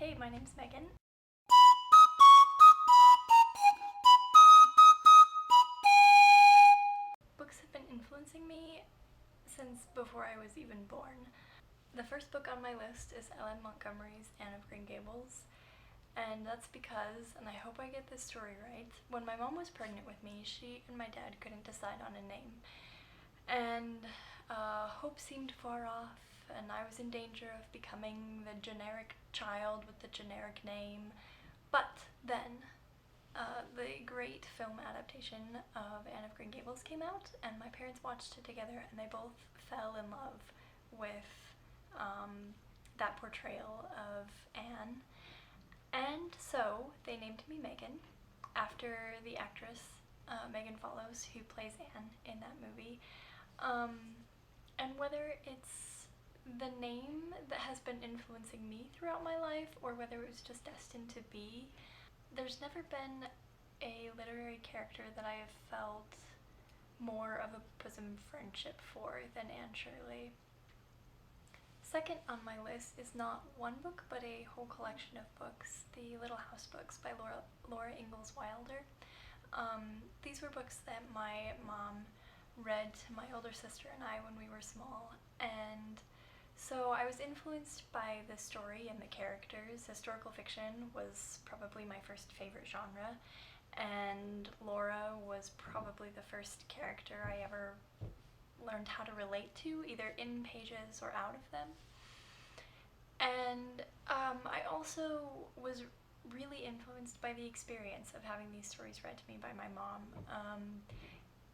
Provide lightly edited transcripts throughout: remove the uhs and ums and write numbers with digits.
Hey, my name's Megan. Books have been influencing me since before I was even born. The first book on my list is Ellen Montgomery's Anne of Green Gables, and that's because, and I hope I get this story right, when my mom was pregnant with me, she and my dad couldn't decide on a name. And hope seemed far off, and I was in danger of becoming the generic child with the generic name. But then the great film adaptation of Anne of Green Gables came out, and my parents watched it together, and they both fell in love with that portrayal of Anne. And so they named me Megan, after the actress Megan Follows, who plays Anne in that movie. And whether it's the name that has been influencing me throughout my life, or whether it was just destined to be, there's never been a literary character that I have felt more of a bosom friendship for than Anne Shirley. Second on my list is not one book, but a whole collection of books, the Little House books by Laura Ingalls Wilder. These were books that my mom read to my older sister and I when we were small, and so I was influenced by the story and the characters. Historical fiction was probably my first favorite genre, and Laura was probably the first character I ever learned how to relate to, either in pages or out of them. And I also was really influenced by the experience of having these stories read to me by my mom.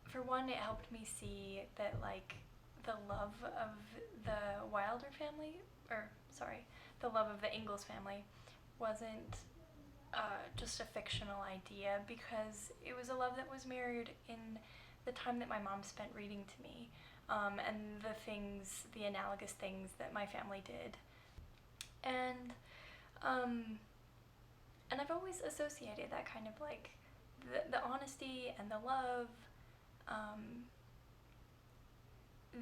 For one, it helped me see that, like, the love of the Wilder family, the love of the Ingalls family wasn't just a fictional idea, because it was a love that was mirrored in the time that my mom spent reading to me, and the analogous things that my family did. And I've always associated that kind of, like, the honesty and the love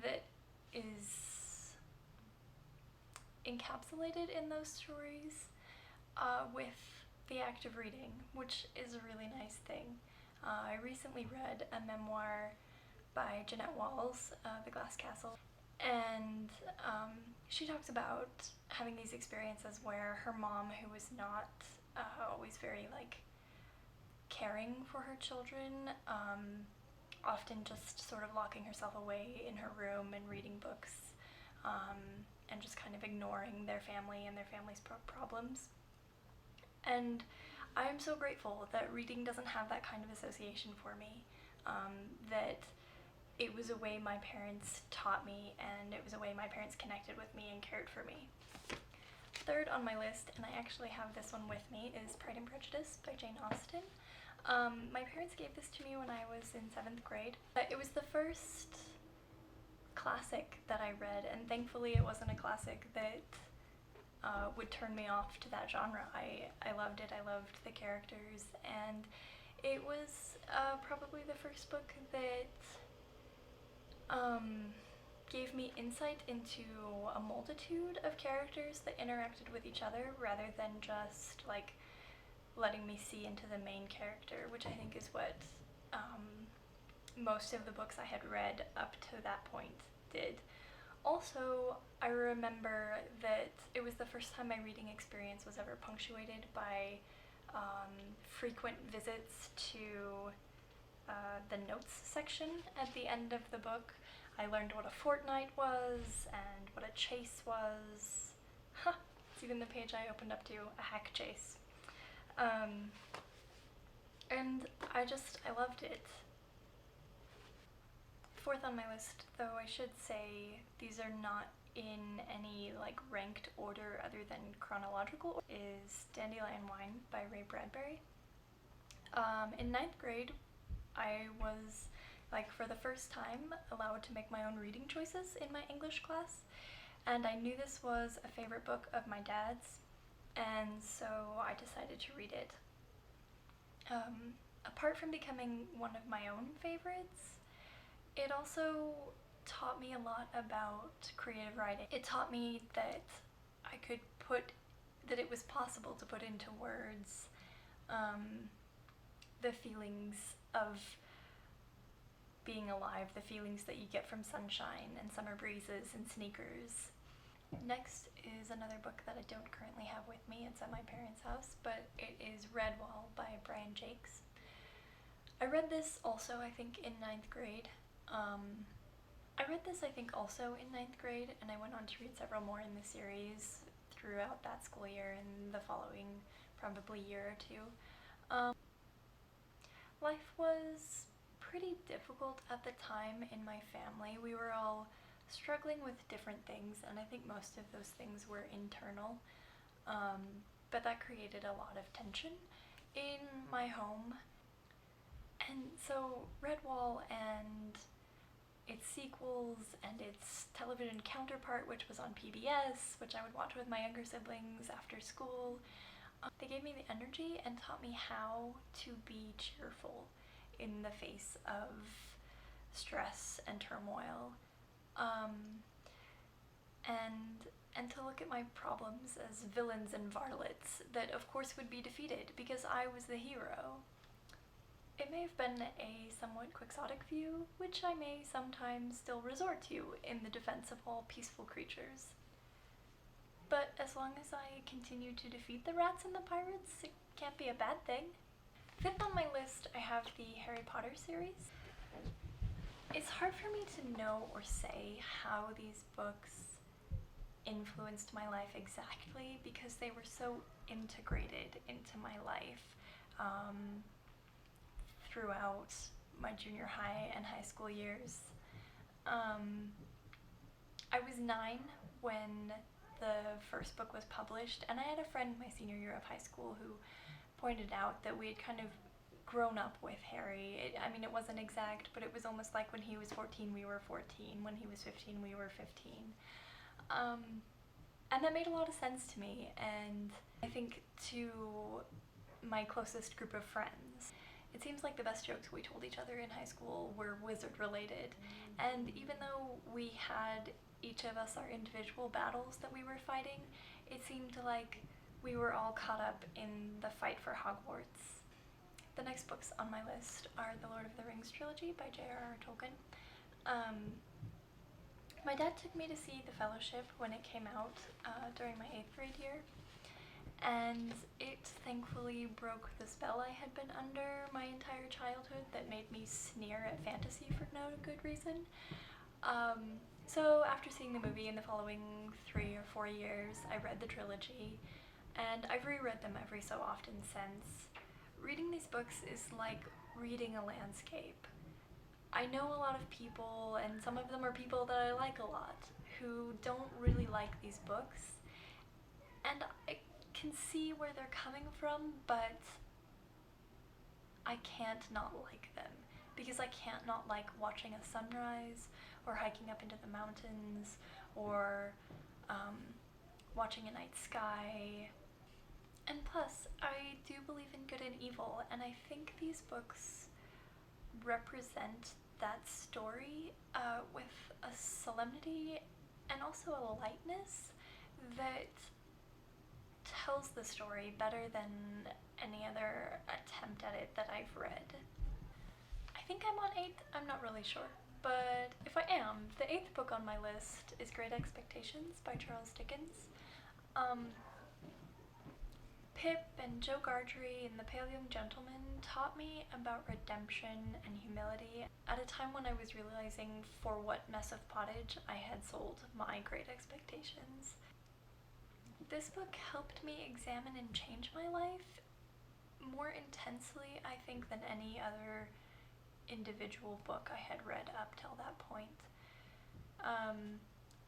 that is encapsulated in those stories with the act of reading, which is a really nice thing. I recently read a memoir by Jeanette Walls, The Glass Castle, and she talks about having these experiences where her mom, who was not always very, like, caring for her children, often just sort of locking herself away in her room and reading books, and just kind of ignoring their family and their family's problems. And I am so grateful that reading doesn't have that kind of association for me, that it was a way my parents taught me, and it was a way my parents connected with me and cared for me. Third on my list, and I actually have this one with me, is Pride and Prejudice by Jane Austen. My parents gave this to me when I was in 7th grade. It was the first classic that I read, and thankfully it wasn't a classic that would turn me off to that genre. I loved it, I loved the characters, and it was probably the first book that gave me insight into a multitude of characters that interacted with each other, rather than just, like, letting me see into the main character, which I think is what most of the books I had read up to that point did. Also, I remember that it was the first time my reading experience was ever punctuated by frequent visits to the notes section at the end of the book. I learned what a fortnight was and what a chase was. It's even the page I opened up to, a hack chase. And I loved it. Fourth on my list, though I should say these are not in any, like, ranked order other than chronological, is Dandelion Wine by Ray Bradbury. In 9th grade, I was, like, for the first time allowed to make my own reading choices in my English class, and I knew this was a favorite book of my dad's, and so I decided to read it. Apart from becoming one of my own favorites, it also taught me a lot about creative writing. It taught me that I could put that it was possible to put into words the feelings of being alive, the feelings that you get from sunshine and summer breezes and sneakers. Next is another book that I don't currently have with me. It's at my parents' house, but it is Redwall by Brian Jakes. I read this also, I think, in 9th grade. I read this, I think, also in 9th grade, and I went on to read several more in the series throughout that school year and the following probably year or two. Life was pretty difficult at the time in my family. We were all struggling with different things, and I think most of those things were internal, but that created a lot of tension in my home. And so Redwall and its sequels and its television counterpart, which was on PBS, which I would watch with my younger siblings after school, they gave me the energy and taught me how to be cheerful in the face of stress and turmoil, and to look at my problems as villains and varlets that of course would be defeated because I was the hero. It may have been a somewhat quixotic view, which I may sometimes still resort to in the defense of all peaceful creatures. But as long as I continue to defeat the rats and the pirates, it can't be a bad thing. 5th on my list, I have the Harry Potter series. It's hard for me to know or say how these books influenced my life exactly because they were so integrated into my life throughout my junior high and high school years. I was 9 when the first book was published, and I had a friend my senior year of high school who pointed out that we had kind of grown up with Harry. It wasn't exact, but it was almost like when he was 14, we were 14. When he was 15, we were 15. And that made a lot of sense to me, and I think to my closest group of friends. It seems like the best jokes we told each other in high school were wizard related, and even though we had each of us our individual battles that we were fighting, it seemed like we were all caught up in the fight for Hogwarts. The next books on my list are the Lord of the Rings trilogy by J.R.R. Tolkien. My dad took me to see The Fellowship when it came out during my 8th grade year, and it thankfully broke the spell I had been under my entire childhood that made me sneer at fantasy for no good reason. So after seeing the movie in the following 3 or 4 years, I read the trilogy, and I've reread them every so often since. Reading these books is like reading a landscape. I know a lot of people, and some of them are people that I like a lot, who don't really like these books, and I can see where they're coming from, but I can't not like them, because I can't not like watching a sunrise, or hiking up into the mountains, or watching a night sky. And plus, I do believe in good and evil, and I think these books represent that story with a solemnity and also a lightness that tells the story better than any other attempt at it that I've read. I think I'm on 8th, I'm not really sure, but if I am, the 8th book on my list is Great Expectations by Charles Dickens. Pip and Joe Gargery and the Pale Young Gentleman taught me about redemption and humility at a time when I was realizing for what mess of pottage I had sold my Great Expectations. This book helped me examine and change my life more intensely, I think, than any other individual book I had read up till that point.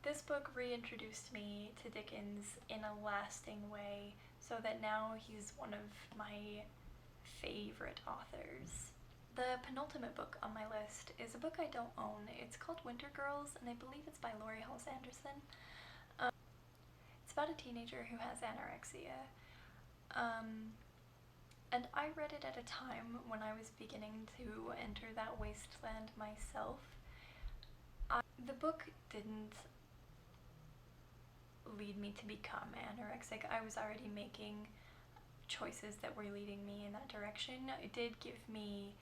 This book reintroduced me to Dickens in a lasting way, so that now he's one of my favorite authors. The penultimate book on my list is a book I don't own. It's called Winter Girls, and I believe it's by Laurie Halse Anderson. It's about a teenager who has anorexia. And I read it at a time when I was beginning to enter that wasteland myself. The book didn't lead me to become anorexic. I was already making choices that were leading me in that direction. It did give me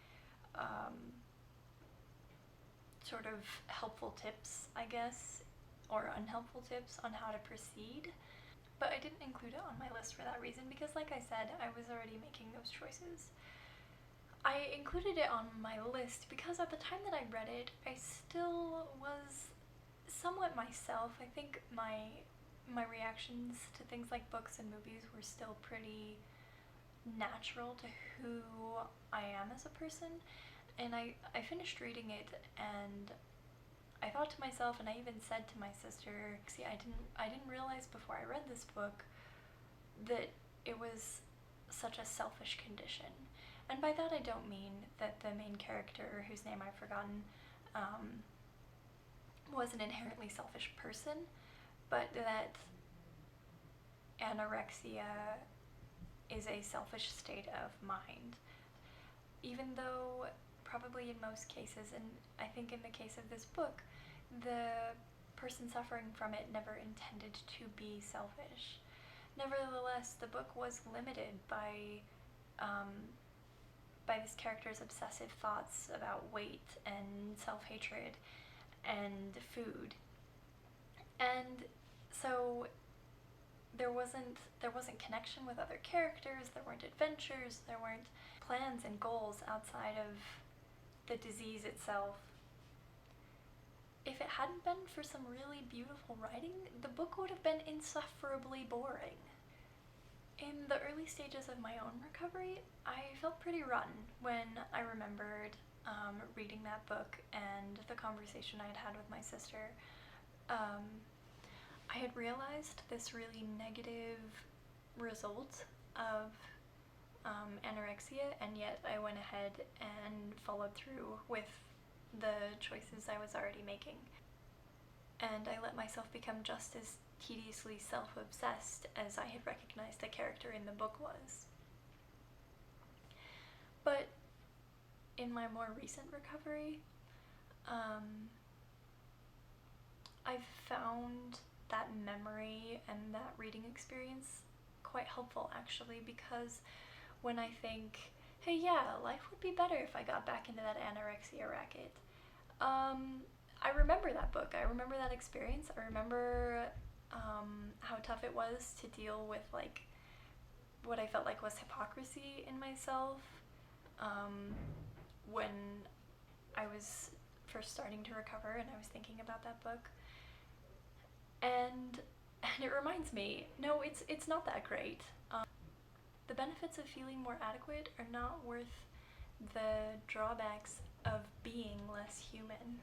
sort of helpful tips, I guess, or unhelpful tips on how to proceed. But I didn't include it on my list for that reason because, like I said, I was already making those choices. I included it on my list because at the time that I read it, I still was somewhat myself. I think my reactions to things like books and movies were still pretty natural to who I am as a person. And I finished reading it and I thought to myself, and I even said to my sister, see, I didn't realize before I read this book that it was such a selfish condition. And by that I don't mean that the main character, whose name I've forgotten, was an inherently selfish person, but that anorexia is a selfish state of mind. Even though probably in most cases, and I think in the case of this book, the person suffering from it never intended to be selfish. Nevertheless, the book was limited by this character's obsessive thoughts about weight and self-hatred and food. And so there wasn't connection with other characters, there weren't adventures, there weren't plans and goals outside of the disease itself. If it hadn't been for some really beautiful writing, the book would have been insufferably boring. In the early stages of my own recovery, I felt pretty rotten when I remembered reading that book and the conversation I had had with my sister. I had realized this really negative result of anorexia, and yet I went ahead and followed through with the choices I was already making. And I let myself become just as tediously self-obsessed as I had recognized the character in the book was. But in my more recent recovery, I've found that memory and that reading experience quite helpful, actually, because when I think, hey, yeah, life would be better if I got back into that anorexia racket, I remember that book. I remember that experience. I remember how tough it was to deal with, like, what I felt like was hypocrisy in myself when I was first starting to recover and I was thinking about that book. And it reminds me, no, it's not that great. The benefits of feeling more adequate are not worth the drawbacks of being less human.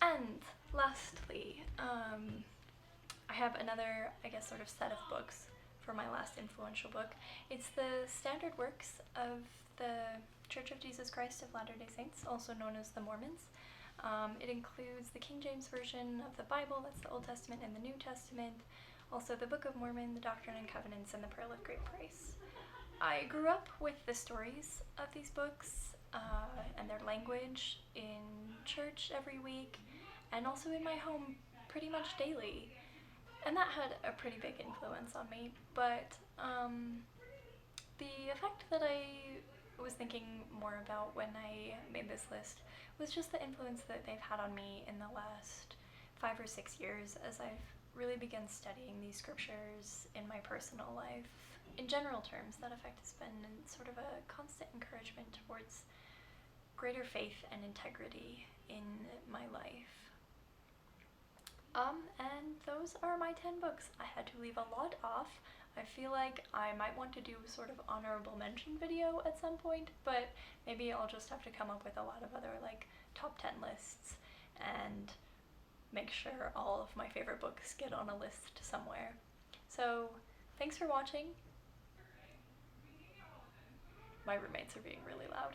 And lastly, I have another, I guess, sort of set of books for my last influential book. It's the standard works of the Church of Jesus Christ of Latter-day Saints, also known as the Mormons. It includes the King James Version of the Bible, that's the Old Testament and the New Testament, also the Book of Mormon, the Doctrine and Covenants, and the Pearl of Great Price. I grew up with the stories of these books and their language in church every week, and also in my home pretty much daily. And that had a pretty big influence on me, but the effect that I was thinking more about when I made this list was just the influence that they've had on me in the last 5 or 6 years as I've really begun studying these scriptures in my personal life. In general terms, that effect has been sort of a constant encouragement towards greater faith and integrity in my life. And those are my 10 books. I had to leave a lot off. I feel like I might want to do a sort of honorable mention video at some point, but maybe I'll just have to come up with a lot of other, like, top 10 lists and make sure all of my favorite books get on a list somewhere. So, thanks for watching. My roommates are being really loud.